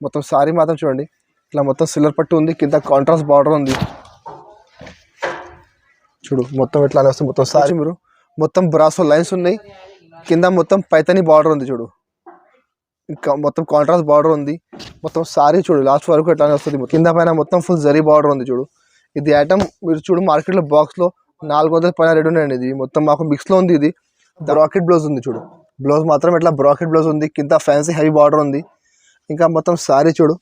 మొత్తం సారీ మాత్రం చూడండి ఇట్లా మొత్తం సిల్వర్ పట్టు ఉంది, కింద కాంట్రాస్ట్ బార్డర్ ఉంది చూడు. మొత్తం ఇట్లా వస్తుంది మొత్తం సారీ. మీరు మొత్తం బ్రాసో లైన్స్ ఉన్నాయి, కింద మొత్తం పైతని బార్డర్ ఉంది చూడు, ఇంకా మొత్తం కాంట్రాస్ట్ బార్డర్ ఉంది. మొత్తం సారీ చూడు లాస్ట్ వరకు ఎట్లానే వస్తుంది. కింద పైన మొత్తం ఫుల్ జరీ బార్డర్ ఉంది చూడు. ఇది ఐటమ్ మీరు చూడు మార్కెట్లో బాక్స్లో 400 పైన రేట్ ఉన్నాయండి. ఇది మొత్తం మాకు మిక్స్లో ఉంది. ఇది బ్రాకెట్ బ్లౌజ్ ఉంది చూడు, బ్లౌజ్ మాత్రం ఇట్లా బ్రాకెట్ బ్లౌజ్ ఉంది, కింద ఫ్యాన్సీ హెవీ బార్డర్ ఉంది. ఇంకా మొత్తం సారీ చూడు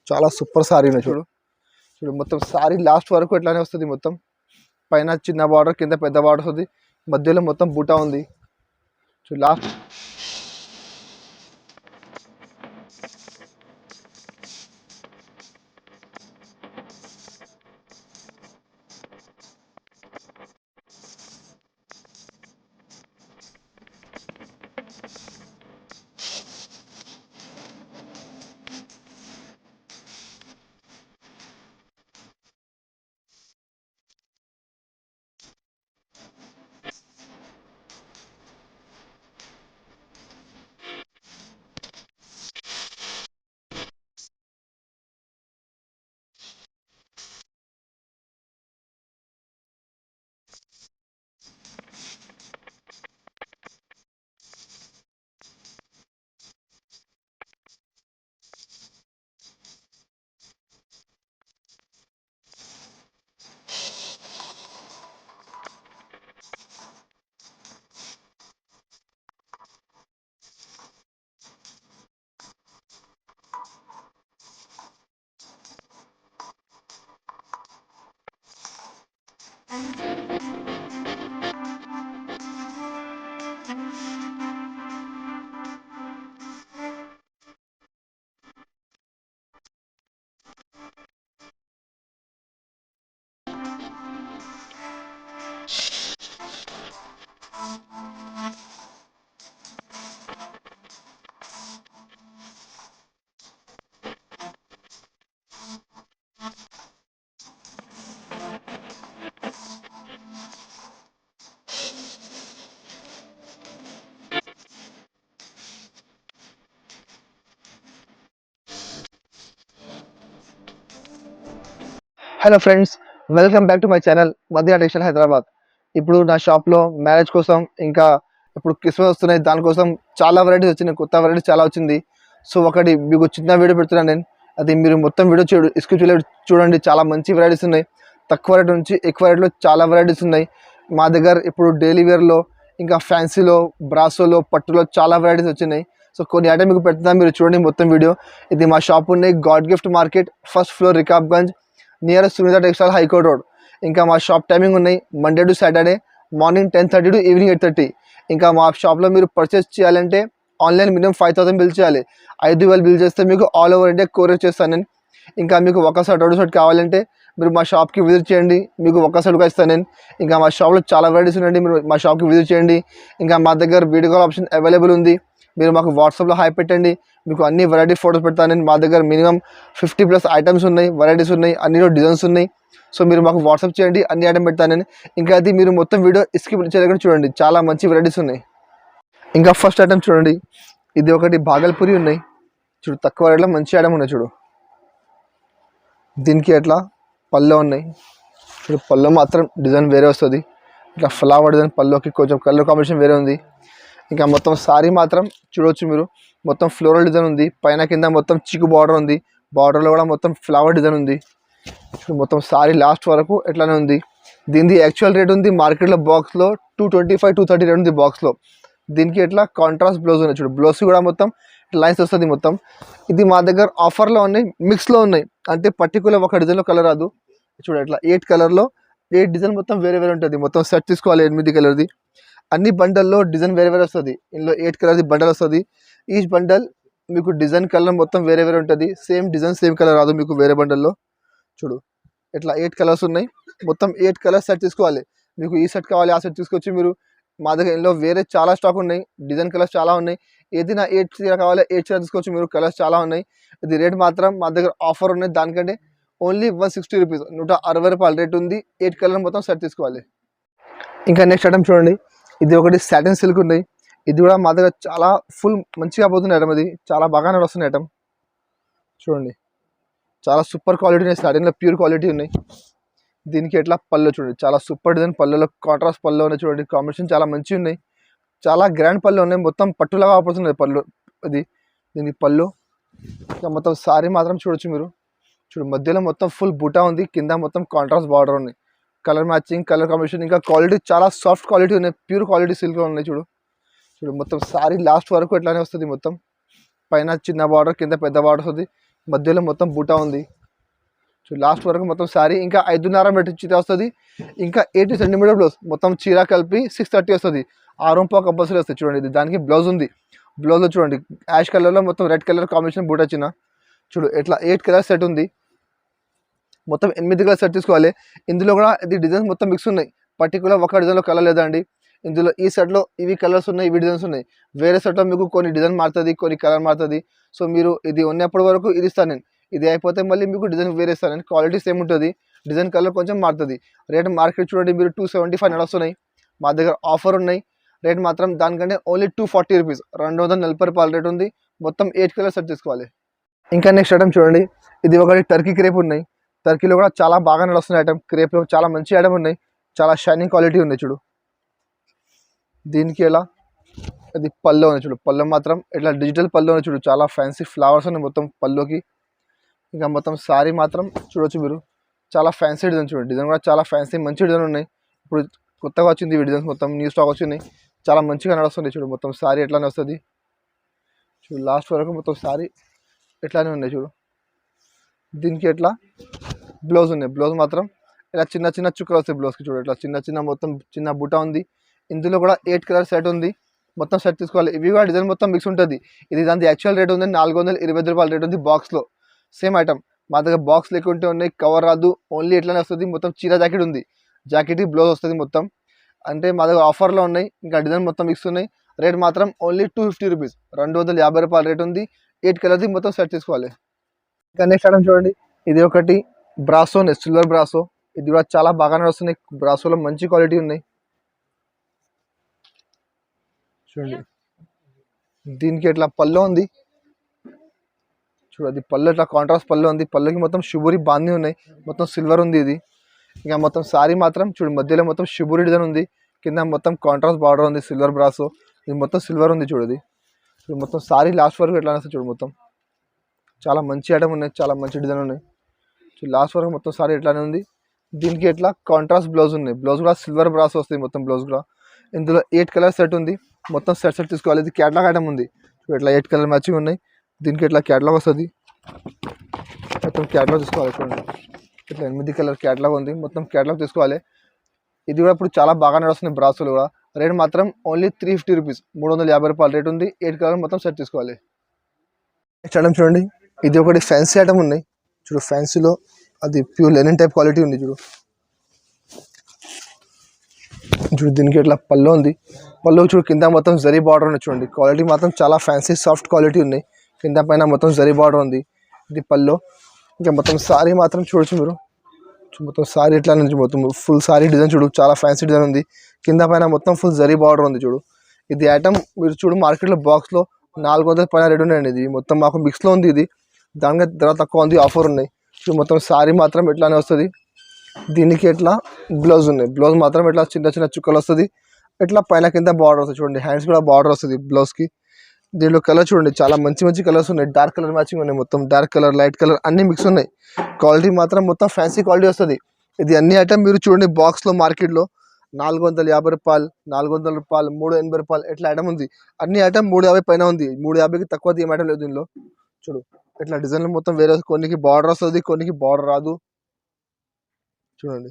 చాలా సూపర్ సారీ ఉన్నాయి చూడు. చూడు మొత్తం సారీ లాస్ట్ వరకు ఎట్లానే వస్తుంది. మొత్తం పైన చిన్న బార్డర్, కింద పెద్ద బార్డర్ వస్తుంది, మధ్యలో మొత్తం బూటా ఉంది చూడు. Last hello friends, welcome back to my channel మధ్య టెక్స్టైల్ హైదరాబాద్. ఇప్పుడు నా షాప్లో మ్యారేజ్ కోసం, ఇంకా ఇప్పుడు క్రిస్మస్ వస్తున్నాయి, దానికోసం చాలా వెరైటీస్ వచ్చినాయి, కొత్త వెరైటీస్ చాలా వచ్చింది. సో ఒకటి మీకు చిన్న వీడియో పెడుతున్నాను నేను, అది మీరు మొత్తం వీడియో స్కిప్ చూడండి. చాలా మంచి వెరైటీస్ ఉన్నాయి, తక్కువ రేట్ నుంచి ఎక్కువ రేట్లో చాలా వెరైటీస్ ఉన్నాయి మా దగ్గర. ఇప్పుడు డైలీ వేర్లో, ఇంకా ఫ్యాన్సీలో, బ్రాసోలో, పట్టులో చాలా వెరైటీస్ వచ్చినాయి. సో కొన్ని ఐటమ్ మీకు పెడుతున్నాను, మీరు చూడండి మొత్తం వీడియో. ఇది మా షాప్ ఉన్నాయి God gift market, first floor, Rikabganj, nearest Sunita textile, high court road. ఇంకా మా షాప్ టైమింగ్ ఉన్నాయి Monday to Saturday morning 10:30 to evening 8:30. ఇంకా మా షాప్లో మీరు పర్చేస్ చేయాలంటే ఆన్లైన్ మినిమం 5,000 బిల్ చేయాలి. 5,000 బిల్ చేస్తే మీకు ఆల్ ఓవర్ ఇండియా కొరియర్ చేస్తాను నేను. ఇంకా మీకు ఒక సెట్ 2 సెట్ కావాలంటే మీరు మా షాప్కి విజిట్ చేయండి, మీకు ఒక సెట్ కూడా ఇస్తాను నేను. ఇంకా మా షాప్లో చాలా వెరైటీస్ ఉన్నాయండి, మీరు మా షాప్కి విజిట్ చేయండి. ఇంకా మా దగ్గర వీడియో కాల్ ఆప్షన్ అవైలబుల్ ఉంది, మీరు మాకు వాట్సాప్లో హాయ్ పెట్టండి, మీకు అన్ని వెరైటీ ఫోటోస్ పెడతాను నేను. మా దగ్గర మినిమం 50+ ఐటమ్స్ ఉన్నాయి, వెరైటీస్ ఉన్నాయి, అన్నిలో డిజైన్స్ ఉన్నాయి. సో మీరు మాకు వాట్సాప్ చేయండి, అన్ని ఐటమ్ పెడతాను నేను. ఇంకా అది మీరు మొత్తం వీడియో స్కిప్ చేయకుండా చూడండి, చాలా మంచి వెరైటీస్ ఉన్నాయి. ఇంకా ఫస్ట్ ఐటమ్ చూడండి, ఇది ఒకటి భాగల్పూరి ఉన్నాయి చూడు, తక్కువ రేట్లో మంచి ఐటమ్ ఉన్నాయి చూడు. దీనికి ఎట్లా పళ్ళు ఉన్నాయి చూడు, పళ్ళు మాత్రం డిజైన్ వేరే వస్తుంది, ఇట్లా ఫ్లవర్ డిజైన్ పళ్ళుకి కొంచెం కలర్ కాంబినేషన్ వేరే ఉంది. ఇంకా మొత్తం సారీ మాత్రం చూడవచ్చు మీరు, మొత్తం ఫ్లోరల్ డిజైన్ ఉంది, పైన కింద మొత్తం చిక్కు బార్డర్ ఉంది, బార్డర్లో కూడా మొత్తం ఫ్లవర్ డిజైన్ ఉంది. మొత్తం సారీ లాస్ట్ వరకు ఎట్లానే ఉంది. దీనిది యాక్చువల్ రేట్ ఉంది మార్కెట్లో బాక్స్లో 225-230 రేట్ ఉంది బాక్స్లో. దీనికి ఎట్లా కాంట్రాస్ట్ బ్లౌజ్ ఉన్నాయి చూడు, బ్లౌజ్ కూడా మొత్తం లైన్స్ వస్తుంది మొత్తం. ఇది మా దగ్గర ఆఫర్లో ఉన్నాయి, మిక్స్లో ఉన్నాయి, అంటే పర్టికులర్ ఒక డిజైన్లో కలర్ రాదు చూడు. ఎట్లా 8 కలర్లో 8 డిజైన్ మొత్తం వేరే వేరే ఉంటుంది. మొత్తం సెట్ తీసుకోవాలి 8 కలర్ది, అన్ని బండల్లో డిజైన్ వేరే వేరే వస్తుంది. ఇందులో 8 కలర్ది బండల్ వస్తుంది, ఈచ్ బండల్ మీకు డిజైన్ కలర్ మొత్తం వేరే వేరే ఉంటుంది. సేమ్ డిజైన్ సేమ్ కలర్ రాదు మీకు వేరే బండల్లో చూడు. ఇట్లా 8 కలర్స్ ఉన్నాయి, మొత్తం 8 కలర్స్ సెట్ తీసుకోవాలి. మీకు ఈ సెట్ కావాలి ఆ సెట్ తీసుకొచ్చి మీరు మా దగ్గర ఇందులో వేరే చాలా స్టాక్ ఉన్నాయి, డిజైన్ కలర్స్ చాలా ఉన్నాయి. ఏదైనా 8 చీర కావాలి 8 చీర తీసుకోవచ్చు మీరు, కలర్స్ చాలా ఉన్నాయి. ఇది రేట్ మాత్రం మా దగ్గర ఆఫర్ ఉన్నాయి, దానికంటే ఓన్లీ 160 రూపీస్, 160 రూపాయలు రేట్ ఉంది. 8 కలర్ మొత్తం సెట్ తీసుకోవాలి. ఇంకా నెక్స్ట్ ఐటమ్ చూడండి, ఇది ఒకటి సాటిన్ సిల్క్ ఉన్నాయి, ఇది కూడా మా దగ్గర చాలా ఫుల్ మంచిగా పోతుంది ఐటమ్, ఇది చాలా బాగా నడుస్తుంది ఐటమ్. చూడండి చాలా సూపర్ క్వాలిటీ ఉన్నాయి, స్టార్టింగ్లో ప్యూర్ క్వాలిటీ ఉన్నాయి. దీనికి ఎట్లా పళ్ళు చూడండి, చాలా సూపర్ డిజైన్, పళ్ళులో కాంట్రాస్ట్ పళ్ళు ఉన్నాయి చూడండి, కాంబినేషన్ చాలా మంచిగా ఉన్నాయి, చాలా గ్రాండ్ పళ్ళు ఉన్నాయి, మొత్తం పట్టులాగా ఆపడుతుంది పళ్ళు. ఇది దీనికి పళ్ళు. ఇంకా మొత్తం సారీ మాత్రం చూడొచ్చు మీరు, చూడు మధ్యలో మొత్తం ఫుల్ బూటా ఉంది, కింద మొత్తం కాంట్రాస్ట్ బార్డర్ ఉంది, కలర్ మ్యాచింగ్, కలర్ కాంబినేషన్, ఇంకా క్వాలిటీ చాలా సాఫ్ట్ క్వాలిటీ ఉన్నాయి, ప్యూర్ క్వాలిటీ సిల్క్ ఉన్నాయి. చూడు చూడు మొత్తం సారీ లాస్ట్ వరకు ఎట్లానే వస్తుంది, మొత్తం పైన చిన్న బార్డర్, కింద పెద్ద బార్డర్ వస్తుంది, మధ్యలో మొత్తం బూటా ఉంది. చూడు లాస్ట్ వరకు మొత్తం సారీ ఇంకా 5.5 మీటర్ చీర వస్తుంది, ఇంకా 80 సెంటీమీటర్ బ్లౌజ్, మొత్తం చీర కలిపి 630 వస్తుంది. 6 కంపల్సరీ వస్తుంది. చూడండి ఇది దానికి బ్లౌజ్ ఉంది, బ్లౌజ్లో చూడండి యాష్ కలర్లో మొత్తం రెడ్ కలర్ కాంబినేషన్ బూటా చిన్న. చూడు ఎట్లా 8 కలర్ సెట్ ఉంది, మొత్తం 8 కలర్ సెట్ తీసుకోవాలి. ఇందులో కూడా ఇది డిజైన్స్ మొత్తం మిక్స్ ఉన్నాయి, పర్టికులర్ ఒక డిజైన్లో కలర్ లేదండి. ఇందులో ఈ సెట్లో ఇవి కలర్స్ ఉన్నాయి, ఇవి డిజైన్స్ ఉన్నాయి, వేరే సెట్లో మీకు కొన్ని డిజైన్ మారుతుంది, కొన్ని కలర్ మారుతుంది. సో మీరు ఇది ఉన్నప్పటి వరకు ఇది ఇస్తాను నేను, ఇది అయిపోతే మళ్ళీ మీకు డిజైన్ వేరే ఇస్తాను నేను, క్వాలిటీ సేమ్ ఉంటుంది, డిజైన్ కలర్ కొంచెం మారుతుంది. రేట్ మార్కెట్ చూడండి మీరు 275 నడుస్తున్నాయి, మా దగ్గర ఆఫర్ ఉన్నాయి. రేట్ మాత్రం దానికంటే ఓన్లీ 240 రూపీస్, 240 రూపాయల రేట్ ఉంది. మొత్తం 8 కలర్ సెట్ తీసుకోవాలి. ఇంకా నెక్స్ట్ ఐటమ్ చూడండి, ఇది ఒకటి టర్కీ క్రేప్ ఉన్నాయి, టర్కీలో కూడా చాలా బాగా నడుస్తున్న ఐటమ్, క్రేప్లో చాలా మంచి ఐటమ్ ఉన్నాయి, చాలా షైనింగ్ క్వాలిటీ ఉన్నాయి. చూడు దీనికి ఎలా ఇది పళ్ళు ఉన్నాయి, చూడు పళ్ళు మాత్రం ఇట్లా డిజిటల్ పళ్ళు ఉన్నాయి, చూడు చాలా ఫ్యాన్సీ ఫ్లవర్స్ ఉన్నాయి మొత్తం పళ్ళుకి. ఇంకా మొత్తం సారీ మాత్రం చూడొచ్చు మీరు, చాలా ఫ్యాన్సీ డిజైన్, చూడండి డిజైన్ కూడా చాలా ఫ్యాన్సీ మంచి డిజైన్ ఉన్నాయి. ఇప్పుడు కొత్తగా వచ్చింది ఈ డిజైన్స్, మొత్తం న్యూ స్టాక్ వచ్చినాయి, చాలా మంచిగా నడుస్తుంది. చూడు మొత్తం సారీ ఎట్లానే వస్తుంది, చూడు లాస్ట్ వరకు మొత్తం సారీ ఎట్లానే ఉన్నాయి. చూడు దీనికి ఎట్లా బ్లౌజ్ ఉన్నాయి, బ్లౌజ్ మాత్రం ఇలా చిన్న చిన్న చుక్కలు వస్తాయి బ్లౌజ్కి. చూడు ఇట్లా చిన్న చిన్న మొత్తం చిన్న బుట్ట ఉంది. ఇందులో కూడా 8 కలర్ సెట్ ఉంది, మొత్తం సెట్ తీసుకోవాలి. ఇవి కూడా డిజైన్ మొత్తం మిక్స్ ఉంటుంది. ఇది దాని యాక్చువల్ రేట్ ఉంది 425 రూపాయల రేట్ ఉంది బాక్స్లో, సేమ్ ఐటమ్. మా దగ్గర బాక్స్ లేకుంటే ఉన్నాయి, కవర్ రాదు, ఓన్లీ ఎట్లానే వస్తుంది. మొత్తం చీర జాకెట్ ఉంది, జాకెట్ బ్లౌజ్ వస్తుంది మొత్తం, అంటే మా దగ్గర ఆఫర్లో ఉన్నాయి. ఇంకా డిజైన్ మొత్తం మిక్స్ ఉన్నాయి. రేట్ మాత్రం ఓన్లీ 250 రూపీస్, 250 రూపాయల రేట్ ఉంది. 8 కలర్ది మొత్తం సెట్ తీసుకోవాలి. ఇంకా నెక్స్ట్ ఐటమ్ చూడండి, ఇది ఒకటి బ్రాసో, సిల్వర్ బ్రాసో, ఇది కూడా చాలా బాగా నడుస్తున్నాయి, బ్రాసోలో మంచి క్వాలిటీ ఉన్నాయి. చూడండి దీనికి ఎట్లా పళ్ళు ఉంది, చూడండి పళ్ళు ఇట్లా కాంట్రాస్ట్ పళ్ళు ఉంది, పళ్ళుకి మొత్తం షుబూరి బాంది ఉన్నాయి, మొత్తం సిల్వర్ ఉంది ఇది. ఇంకా మొత్తం సారీ మాత్రం చూడు మధ్యలో మొత్తం షుబూరి డిజైన్ ఉంది, కింద మొత్తం కాంట్రాస్ట్ బార్డర్ ఉంది, సిల్వర్ బ్రాసో, ఇది మొత్తం సిల్వర్ ఉంది. చూడది మొత్తం సారీ లాస్ట్ వరకు ఎట్లా వస్తుంది, చూడు మొత్తం చాలా మంచి ఐటమ్ ఉన్నాయి, చాలా మంచి డిజైన్ ఉన్నాయి. చూడు లాస్ట్ వరకు మొత్తం సారీ ఎట్లానే ఉంది. దీనికి ఎట్లా కాంట్రాస్ట్ బ్లౌజ్ ఉన్నాయి, బ్లౌజ్ కూడా సిల్వర్ బ్రాసో వస్తుంది మొత్తం బ్లౌజ్ కూడా. ఇందులో 8 కలర్ సెట్ ఉంది, మొత్తం సెట్ తీసుకోవాలి. ఇది క్యాటలాగ్ ఐటమ్ ఉంది, ఇట్లా 8 కలర్ మ్యాచింగ్ ఉన్నాయి. దీనికి ఇట్లా క్యాటలాగ్ వస్తుంది, మొత్తం క్యాటలాగ్ తీసుకోవాలి. చూడండి ఇట్లా 8 కలర్ క్యాటలాగ్ ఉంది, మొత్తం క్యాటలాగ్ తీసుకోవాలి. ఇది కూడా ఇప్పుడు చాలా బాగా నడుస్తుంది బ్రాసోలు కూడా. రేట్ మాత్రం ఓన్లీ 350 రూపీస్, 350 రూపాయల రేట్ ఉంది. 8 కలర్ మొత్తం సెట్ తీసుకోవాలి. నెక్స్ట్ ఐటమ్ చూడండి, ఇది ఒకటి ఫ్యాన్సీ ఐటమ్ ఉన్నాయి. చూడు ఫ్యాన్సీలో అది ప్యూర్ లెనిన్ టైప్ క్వాలిటీ ఉంది. చూడు చూడు దీనికి ఇట్లా పళ్ళు ఉంది, పళ్ళు చూడు కింద మొత్తం జరీ బార్డర్ ఉంది. చూడండి క్వాలిటీ మాత్రం చాలా ఫ్యాన్సీ సాఫ్ట్ క్వాలిటీ ఉన్నాయి, కింద పైన మొత్తం జరీ బార్డర్ ఉంది. ఇది పళ్ళు. ఇంకా మొత్తం సారీ మాత్రం చూడొచ్చు మీరు, మొత్తం సారీ ఎట్లా నుంచి మొత్తం ఫుల్ సారీ డిజైన్ చూడు, చాలా ఫ్యాన్సీ డిజైన్ ఉంది, కింద పైన మొత్తం ఫుల్ జరీ బార్డర్ ఉంది. చూడు ఇది ఐటమ్ మీరు చూడు మార్కెట్లో బాక్స్లో 400 పైన రేట్ ఉన్నాయండి. ఇది మొత్తం మాకు మిక్స్లో ఉంది, ఇది దానికి ధర తక్కువ ఉంది, ఆఫర్ ఉన్నాయి. చూడు మొత్తం సారీ మాత్రం ఎట్లానే వస్తుంది. దీనికి ఎట్లా బ్లౌజ్ ఉన్నాయి, బ్లౌజ్ మాత్రం ఇట్లా చిన్న చిన్న చుక్కలు వస్తుంది, ఇట్లా పైన కింద బార్డర్ వస్తుంది. చూడండి హ్యాండ్స్ కూడా బార్డర్ వస్తుంది బ్లౌజ్కి. దీంట్లో కలర్ చూడండి చాలా మంచి మంచి కలర్స్ ఉన్నాయి, డార్క్ కలర్ మ్యాచింగ్ ఉన్నాయి, మొత్తం డార్క్ కలర్ లైట్ కలర్ అన్ని మిక్స్ ఉన్నాయి. క్వాలిటీ మాత్రం మొత్తం ఫ్యాన్సీ క్వాలిటీ వస్తుంది. ఇది అన్ని ఐటమ్ మీరు చూడండి బాక్స్లో మార్కెట్లో 450 రూపాయలు, 400 రూపాయలు, 380 రూపాయలు ఎట్లా ఐటమ్ ఉంది. అన్ని ఐటమ్ 350 పైన ఉంది, 350కి తక్కువ ఏం ఐటమ్ లేదు దీనిలో. చూడు ఇట్లా డిజైన్లు మొత్తం వేరే, కొన్నికి బార్డర్ వస్తుంది, కొన్నికి బార్డర్ రాదు. చూడండి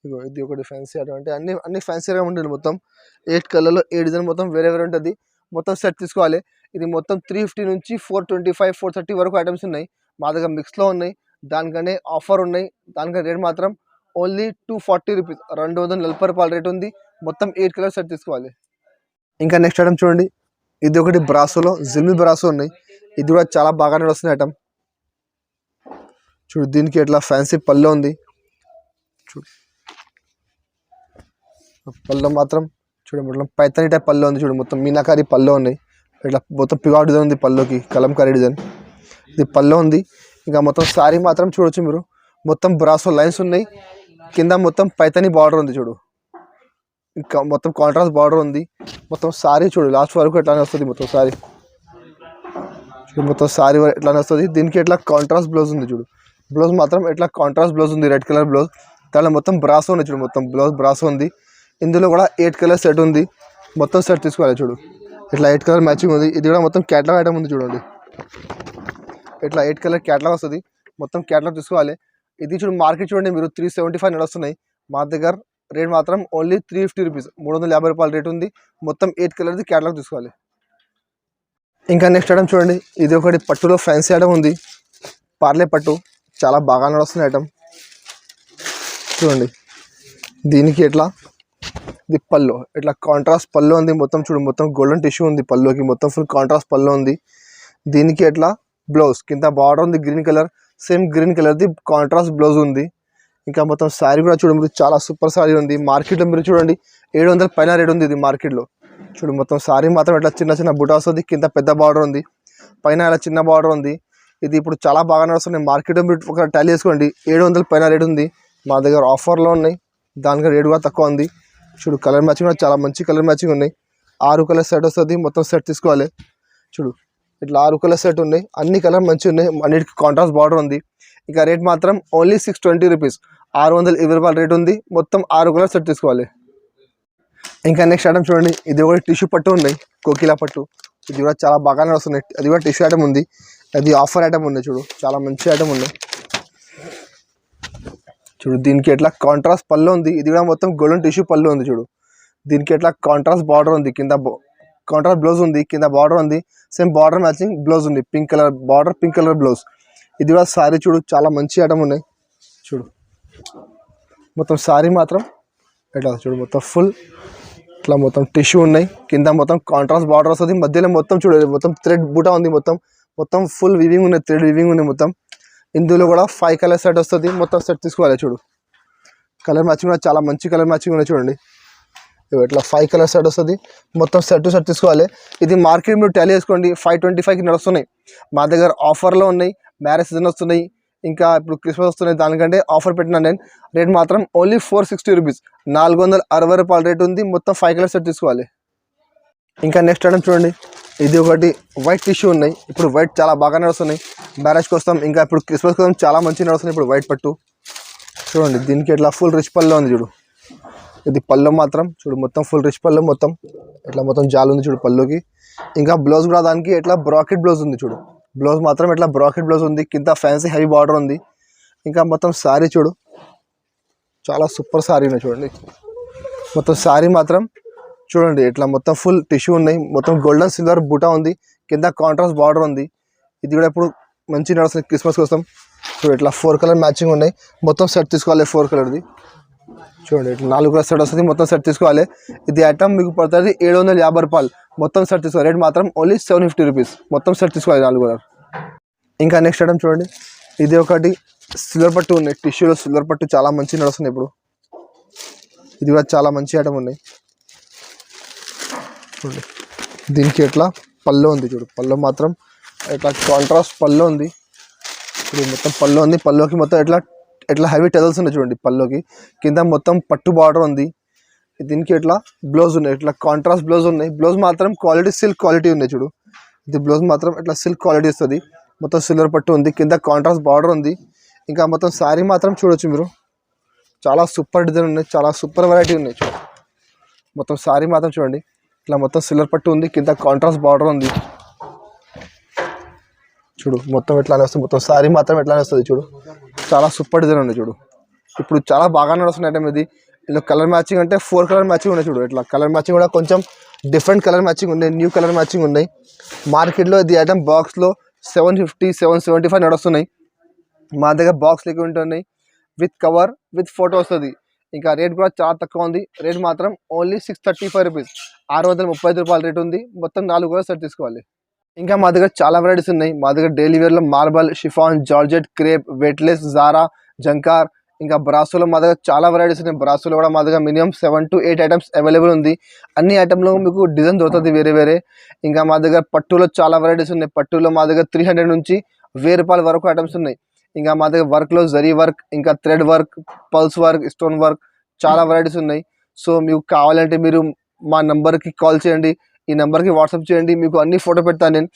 ఇగో ఇది ఒకటి ఫ్యాన్సీ ఐటమ్, అంటే అన్ని ఫ్యాన్సీగా ఉంటుంది. మొత్తం 8 కలర్లో 8 డిజైన్ మొత్తం వేరే వేరే ఉంటుంది, మొత్తం సెట్ తీసుకోవాలి. ఇది మొత్తం 350 నుంచి 425, 430 వరకు ఐటమ్స్ ఉన్నాయి, మా దగ్గర మిక్స్లో ఉన్నాయి. దానికనే ఆఫర్ ఉన్నాయి, దానికనే రేట్ మాత్రం ఓన్లీ 240 రూపీస్, 240 రూపాయల రేట్ ఉంది. మొత్తం 8 కలర్ సెట్ తీసుకోవాలి. ఇంకా నెక్స్ట్ ఐటమ్ చూడండి, ఇది ఒకటి బ్రాసోలో జిమ్మి బ్రాసో ఉన్నాయి, ఇది కూడా చాలా బాగా నడుస్తుంది ఐటమ్. చూడు దీనికి ఎట్లా ఫ్యాన్సీ పళ్ళు ఉంది. చూడు పళ్ళు మాత్రం చూడు మొత్తం పైతని టైప్ పళ్ళు ఉంది. చూడు మొత్తం మీనాకారి పళ్ళు ఉన్నాయి, ఇట్లా మొత్తం పిగా డిజైన్ ఉంది పళ్ళుకి, కలంకారీ డిజైన్. ఇది పళ్ళు ఉంది. ఇంకా మొత్తం శారీ మాత్రం చూడొచ్చు మీరు, మొత్తం బ్రాసో లైన్స్ ఉన్నాయి. కింద మొత్తం పైతని బార్డర్ ఉంది చూడు, ఇంకా మొత్తం కాంట్రాస్ట్ బార్డర్ ఉంది. మొత్తం శారీ చూడు లాస్ట్ వరకు ఎట్లానే వస్తుంది. మొత్తం శారీ మొత్తం శారీ ఎట్లానే వస్తుంది. దీనికి ఎట్లా కాంట్రాస్ట్ బ్లౌజ్ ఉంది చూడు, బ్లౌజ్ మాత్రం ఎట్లా కాంట్రాస్ట్ బ్లౌజ్ ఉంది, రెడ్ కలర్ బ్లౌజ్. దానిలో మొత్తం బ్రాసో ఉంది చూడు, మొత్తం బ్లౌజ్ బ్రాసో ఉంది. ఇందులో కూడా 8 కలర్ సెట్ ఉంది. మొత్తం సెట్ తీసుకోవాలి చూడు, ఇట్లా 8 కలర్ మ్యాచింగ్ ఉంది. ఇది కూడా మొత్తం క్యాటలాగ్ ఐటమ్ ఉంది చూడండి, ఇట్లా 8 కలర్ క్యాటలాగ్ వస్తుంది. మొత్తం క్యాటలాగ్ తీసుకోవాలి. ఇది చూడు మార్కెట్ చూడండి మీరు 375 నడుస్తున్నాయి. మా దగ్గర రేట్ మాత్రం ఓన్లీ 350 రూపీస్, 350 రూపాయల రేట్ ఉంది. మొత్తం 8 కలర్ది క్యాటలాగ్ తీసుకోవాలి. ఇంకా నెక్స్ట్ ఐటమ్ చూడండి, ఇది ఒకటి పట్టులో ఫ్యాన్సీ ఐటమ్ ఉంది, పార్లే పట్టు, చాలా బాగా నడుస్తున్న ఐటమ్ చూడండి. దీనికి ఎట్లా ఇది పళ్ళు, ఇట్లా కాంట్రాస్ట్ పళ్ళు ఉంది. మొత్తం చూడు, మొత్తం గోల్డెన్ టిష్యూ ఉంది పళ్ళుకి, మొత్తం ఫుల్ కాంట్రాస్ట్ పళ్ళు ఉంది. దీనికి ఎట్లా బ్లౌజ్ కింద బార్డర్ ఉంది గ్రీన్ కలర్, సేమ్ గ్రీన్ కలర్ది కాంట్రాస్ట్ బ్లౌజ్ ఉంది. ఇంకా మొత్తం శారీ కూడా చూడండి మీరు, చాలా సూపర్ శారీ ఉంది. మార్కెట్లో మీరు చూడండి 700 పైన రేట్ ఉంది ఇది మార్కెట్లో. చూడు మొత్తం శారీ మాత్రం ఇట్లా చిన్న చిన్న బుటా వస్తుంది, కింద పెద్ద బార్డర్ ఉంది, పైన ఇలా చిన్న బార్డర్ ఉంది. ఇది ఇప్పుడు చాలా బాగా నడుస్తుంది మార్కెట్లో. మీరు ఒక టాలీ చేసుకోండి, 700 పైన రేట్ ఉంది. మా దగ్గర ఆఫర్లో ఉన్నాయి, దానికి రేట్ కూడా తక్కువ ఉంది. చూడు కలర్ మ్యాచింగ్ కూడా చాలా మంచి కలర్ మ్యాచింగ్ ఉన్నాయి. 6 కలర్ సెట్ వస్తుంది, మొత్తం సెట్ తీసుకోవాలి. చూడు ఇట్లా 6 కలర్ సెట్ ఉన్నాయి, అన్ని కలర్ మంచిగా ఉన్నాయి, అన్నిటికీ కాంట్రాస్ట్ బార్డర్ ఉంది. ఇంకా రేట్ మాత్రం ఓన్లీ 620 రూపీస్, 620 రూపాయల రేట్ ఉంది. మొత్తం 6 కలర్ సెట్ తీసుకోవాలి. ఇంకా నెక్స్ట్ ఐటమ్ చూడండి, ఇది కూడా టిష్యూ పట్టు ఉన్నాయి, కోకిలా పట్టు. ఇది కూడా చాలా బాగానే వస్తున్నాయి. అది కూడా టిష్యూ ఐటమ్ ఉంది, అది ఆఫర్ ఐటమ్ ఉంది. చూడు చాలా మంచి ఐటమ్ ఉన్నాయి. చూడు దీనికి ఎట్లా కాంట్రాస్ట్ పళ్ళు ఉంది. ఇది కూడా మొత్తం గోల్డెన్ టిష్యూ పళ్ళు ఉంది. చూడు దీనికి ఎట్లా కాంట్రాస్ట్ బార్డర్ ఉంది, కింద కాంట్రాస్ట్ బ్లౌజ్ ఉంది, కింద బార్డర్ ఉంది, సేమ్ బార్డర్ మ్యాచింగ్ బ్లౌజ్ ఉంది, pink colour border, pink colour blouse. ఇది కూడా శారీ చూడు చాలా మంచి ఐటమ్ ఉన్నాయి. చూడు మొత్తం శారీ మాత్రం ఎట్లా చూడు, మొత్తం ఫుల్ ఇట్లా మొత్తం టిష్యూ ఉన్నాయి, కింద మొత్తం కాంట్రాస్ట్ బార్డర్ వస్తుంది, మధ్యలో మొత్తం చూడు మొత్తం థ్రెడ్ బూటా ఉంది, మొత్తం ఫుల్ వివింగ్ ఉన్నాయి, థ్రెడ్ వివింగ్ ఉన్నాయి మొత్తం. ఇందులో కూడా 5 కలర్ సెట్ వస్తుంది, మొత్తం సెట్ తీసుకోవాలి. చూడు కలర్ మ్యాచింగ్ కూడా చాలా మంచి కలర్ మ్యాచింగ్ ఉన్నాయి చూడండి. ఇట్లా 5 కలర్ సెట్ వస్తుంది, మొత్తం సెట్ టు సెట్ తీసుకోవాలి. ఇది మార్కెట్ మీరు టాలీ చేసుకోండి 525కి నడుస్తున్నాయి. మా దగ్గర ఆఫర్లో ఉన్నాయి, మ్యారేజ్ సీజన్ వస్తున్నాయి, ఇంకా ఇప్పుడు క్రిస్మస్ వస్తున్నాయి, దానికంటే ఆఫర్ పెట్టినా నేను. రేట్ మాత్రం ఓన్లీ 460 రూపీస్, 460 రూపాయల రేట్ ఉంది. మొత్తం 5 కలర్ సెట్ తీసుకోవాలి. ఇంకా నెక్స్ట్ ఐటమ్ చూడండి, ఇది ఒకటి వైట్ టిష్యూ ఉన్నాయి. ఇప్పుడు వైట్ చాలా బాగా నడుస్తున్నాయి మ్యారేజ్ కోసం, ఇంకా ఇప్పుడు క్రిస్మస్ కోసం చాలా మంచిగా నడుస్తున్నాయి ఇప్పుడు వైట్ పట్టు. చూడండి దీనికి ఇట్లా ఫుల్ రిచ్ పళ్ళు ఉంది. చూడు ఇది పళ్ళు మాత్రం చూడు, మొత్తం ఫుల్ రిచ్ పళ్ళు, మొత్తం ఇట్లా మొత్తం జాలు ఉంది చూడు పళ్ళుకి. ఇంకా బ్లౌజ్ కూడా దానికి ఇట్లా బ్రాకెట్ బ్లౌజ్ ఉంది. చూడు బ్లౌజ్ మాత్రం ఇట్లా బ్రాకెట్ బ్లౌజ్ ఉంది, కింద ఫ్యాన్సీ హెవీ బార్డర్ ఉంది. ఇంకా మొత్తం శారీ చూడు చాలా సూపర్ శారీ ఉన్నాయి చూడండి. మొత్తం శారీ మాత్రం చూడండి ఇట్లా మొత్తం ఫుల్ టిష్యూ ఉన్నాయి, మొత్తం గోల్డెన్ సిల్వర్ బూటా ఉంది, కింద కాంట్రాస్ట్ బార్డర్ ఉంది. ఇది కూడా ఇప్పుడు మంచి నడుస్తుంది క్రిస్మస్ కోసం. చూడు ఇట్లా 4 కలర్ మ్యాచింగ్ ఉన్నాయి, మొత్తం సెట్ తీసుకోవాలి 4 కలర్ది. చూడండి ఇట్లా 4 కలర్ సెట్ వస్తుంది, మొత్తం సెట్ తీసుకోవాలి. ఇది ఐటమ్ మీకు పడుతుంది 750 రూపాయలు, మొత్తం సెట్ తీసుకోవాలి. రేట్ మాత్రం ఓన్లీ 750 రూపీస్, మొత్తం సెట్ తీసుకోవాలి 4 కలర్. ఇంకా నెక్స్ట్ ఐటమ్ చూడండి, ఇది ఒకటి సిల్వర్ పట్టు ఉన్నాయి, టిష్యూలో సిల్వర్ పట్టు చాలా మంచి నడుస్తుంది ఇప్పుడు. ఇది కూడా చాలా మంచి ఐటమ్ ఉన్నాయి చూడండి. దీనికి ఎట్లా పళ్ళు ఉంది. చూడు పళ్ళు మాత్రం ఇట్లా కాంట్రాస్ట్ పళ్ళు ఉంది. ఇప్పుడు మొత్తం పళ్ళు ఉంది, పళ్ళుకి మొత్తం ఎట్లా హెవీ టెజల్స్ ఉన్నాయి చూడండి పళ్ళుకి. కింద మొత్తం పట్టు బార్డర్ ఉంది. దీనికి ఎట్లా బ్లౌజ్ ఉన్నాయి, ఇట్లా కాంట్రాస్ట్ బ్లౌజ్ ఉన్నాయి. బ్లౌజ్ మాత్రం క్వాలిటీ సిల్క్ క్వాలిటీ ఉన్నాయి. చూడు ఇది బ్లౌజ్ మాత్రం ఇట్లా సిల్క్ క్వాలిటీ వస్తుంది, మొత్తం సిల్వర్ పట్టు ఉంది, కింద కాంట్రాస్ట్ బార్డర్ ఉంది. ఇంకా మొత్తం శారీ మాత్రం చూడొచ్చు మీరు, చాలా సూపర్ డిజైన్ ఉన్నాయి, చాలా సూపర్ వెరైటీ ఉన్నాయి. చూడు మొత్తం శారీ మాత్రం చూడండి ఇట్లా మొత్తం సిల్వర్ పట్టు ఉంది, కింద కాంట్రాస్ట్ బార్డర్ ఉంది. చూడు మొత్తం ఎట్లానే వస్తుంది, మొత్తం శారీ మాత్రం ఎట్లానే వస్తుంది. చూడు చాలా సూపర్ డిజైన్ ఉంది. చూడు ఇప్పుడు చాలా బాగా నడుస్తుంది ఐటమ్ ఇది. ఇలా కలర్ మ్యాచింగ్ అంటే 4 కలర్ మ్యాచింగ్ ఉన్నాయి. చూడు ఇట్లా కలర్ మ్యాచింగ్ కూడా కొంచెం డిఫరెంట్ కలర్ మ్యాచింగ్ ఉన్నాయి, న్యూ కలర్ మ్యాచింగ్ ఉన్నాయి. మార్కెట్లో ఇది ఐటమ్ బాక్స్లో 750 775 నడుస్తున్నాయి. మా దగ్గర బాక్స్ లెక్క ఉంటున్నాయి, విత్ కవర్ విత్ ఫోటో వస్తుంది. ఇంకా రేట్ కూడా చాలా తక్కువ ఉంది. రేట్ మాత్రం ఓన్లీ 635 రూపీస్, 635 రూపాయల రేట్ ఉంది. మొత్తం 4 కూడా సెట్ తీసుకోవాలి. ఇంకా మా దగ్గర చాలా వెరైటీస్ ఉన్నాయి. మా దగ్గర డైలీ వేర్లో marble, chiffon, georgette, crepe, weightless, జారా, జంకార్, ఇంకా బ్రాసోలో మా దగ్గర చాలా వెరైటీస్ ఉన్నాయి. బ్రాసోలో కూడా మా దగ్గర మినిమం 7 to 8 ఐటమ్స్ అవైలబుల్ ఉంది. అన్ని ఐటమ్లో మీకు డిజైన్ దొరుకుతుంది వేరే వేరే. ఇంకా మా దగ్గర పట్టులో చాలా వెరైటీస్ ఉన్నాయి. పట్టులో మా దగ్గర 300 నుంచి రూపాయల వరకు ఐటమ్స్ ఉన్నాయి. ఇంకా మా దగ్గర వర్క్లో జరీ వర్క్, ఇంకా thread work, pulse work, stone work చాలా వెరైటీస్ ఉన్నాయి. సో మీకు కావాలంటే మీరు మా నెంబర్కి కాల్ చేయండి, ఈ నెంబర్కి వాట్సాప్ చేయండి, మీకు అన్ని ఫోటో పెడతాను నేను.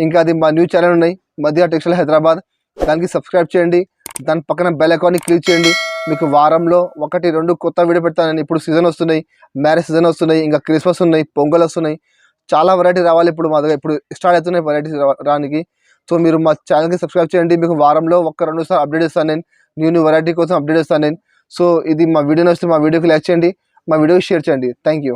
ఇంకా అది మా న్యూస్ ఛానల్ ఉన్నాయి మధ్య టెక్స్టైల్ హైదరాబాద్, దానికి సబ్స్క్రైబ్ చేయండి, దాని పక్కన బెల్ ఐకాన్ని క్లిక్ చేయండి. మీకు వారంలో 1-2 కొత్త వీడియో పెడతాను నేను. ఇప్పుడు సీజన్ వస్తున్నాయి, మ్యారేజ్ సీజన్ వస్తున్నాయి, ఇంకా క్రిస్మస్ ఉన్నాయి, పొంగల్ వస్తున్నాయి, చాలా వెరైటీ రావాలి. ఇప్పుడు మా దగ్గర ఇప్పుడు స్టార్ట్ అవుతున్నాయి వెరైటీస్ రానికి. సో మీరు మా ఛానల్కి సబ్స్క్రైబ్ చేయండి, మీకు వారంలో 1-2 సార్లు అప్డేట్ ఇస్తాను నేను, న్యూ వెరైటీ కోసం అప్డేట్ ఇస్తాను నేను. సో ఇది మా వీడియో నచ్చితే మా వీడియోకి లైక్ చేయండి, మా వీడియోకి షేర్ చేయండి. Thank you.